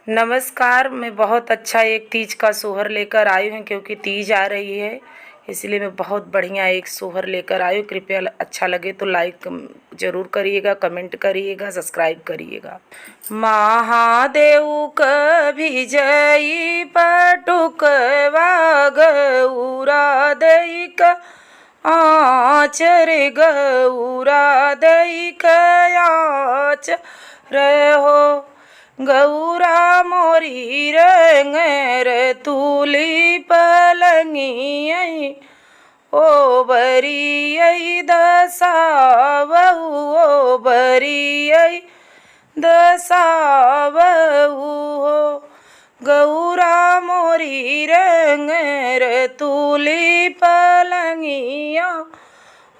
नमस्कार। मैं बहुत अच्छा एक तीज का सोहर लेकर आई हूँ, क्योंकि तीज आ रही है, इसलिए मैं बहुत बढ़िया एक सोहर लेकर आई हूँ। कृपया अच्छा लगे तो लाइक ज़रूर करिएगा, कमेंट करिएगा, सब्सक्राइब करिएगा। महादेव कभी जई पटुकवा गौरा दई का आचर गौरा दई का आचर हो। गौरा मोरी रंगर तुली पलंगी ओ बरी दसावहु ओ बरी दसावहु हो। गौरा मोरी रंगर तुली पलंगिया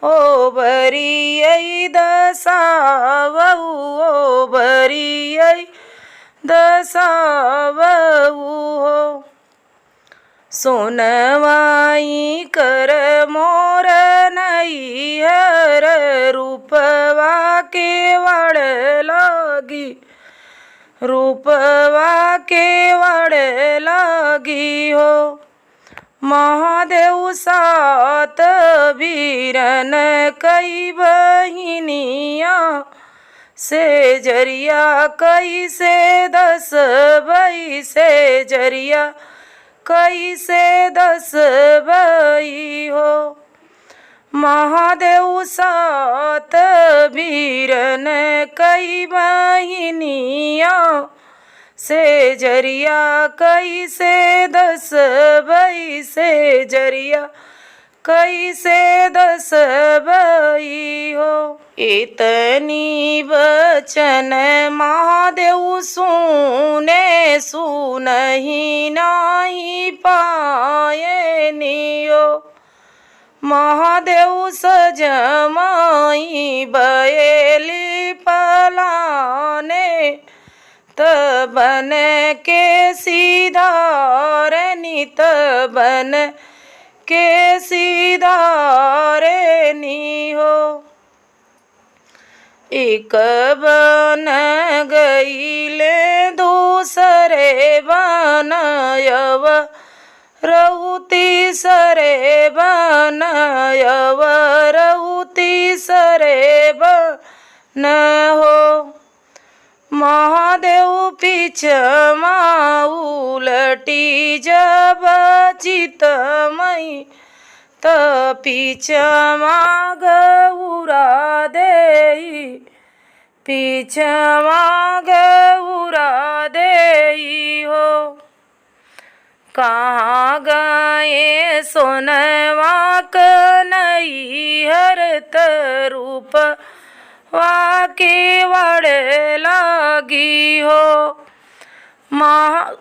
ओ बरी दसावहु ओ बरी दसावहु हो। सोनवाई कर मोर नैहर रूपवा के वड़ लगी, रूपवा के वड़ लगी हो। महादेव सात वीरन कई बहिनिया से जरिया कई से 10 बई से जरिया कई से 10 बई हो। महादेव सात वीरन कई बहिनिया से जरिया कई से 10 बई से जरिया कई से 10 बई हो। इतनी बचन महादेव सुने सुनहि नाही पाए नियो। महादेव सजमाई बयली पलाने तबन के सीधारनी तबन के सीधारनी हो। एक बन गईले दूसरे बनयव रहु तीसरे बनयव रहु तीसरे बन हो। महादेव पीछमा उलटी जब चितमई त पीछमा गौरा देई पीछमा गौरा देई हो। कहाँ गए सोनवा कन्हैया रूप वाके वड़ लगी हो।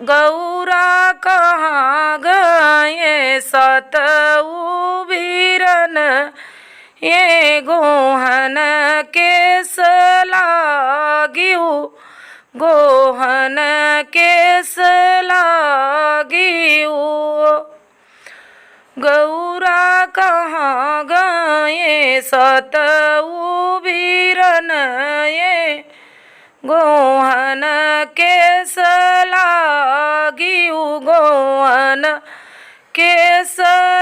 गौरा कहाँ गए सतऊ वीरन ये गोहन केस लागियो गोहन केस लागियो। गौरा कहाँ गए सतऊ वीरन ये गोहन केस लागियो गोहन केस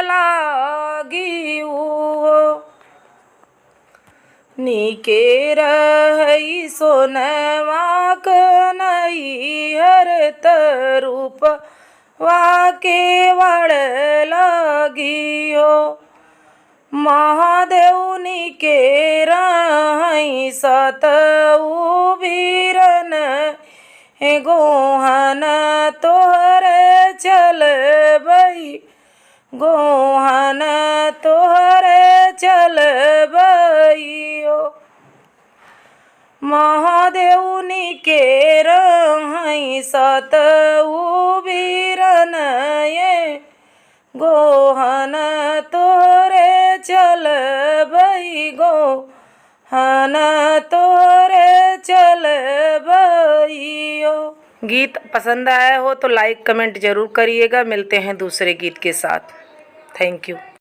लागियो। नीके रही सोनवा कन्हैया रूप वाके वड़ लगी हो। महादेव नीके रही सतऊ वीरन गोहन तोहरे चल बई गोहन तोहरे चल बई हो। महादेव नीके रही सतऊ वीरन ये गोहन तोहरे चल बई गोहन तोहरे चल बई हो। गीत पसंद आया हो तो लाइक कमेंट ज़रूर करिएगा। मिलते हैं दूसरे गीत के साथ। Thank you.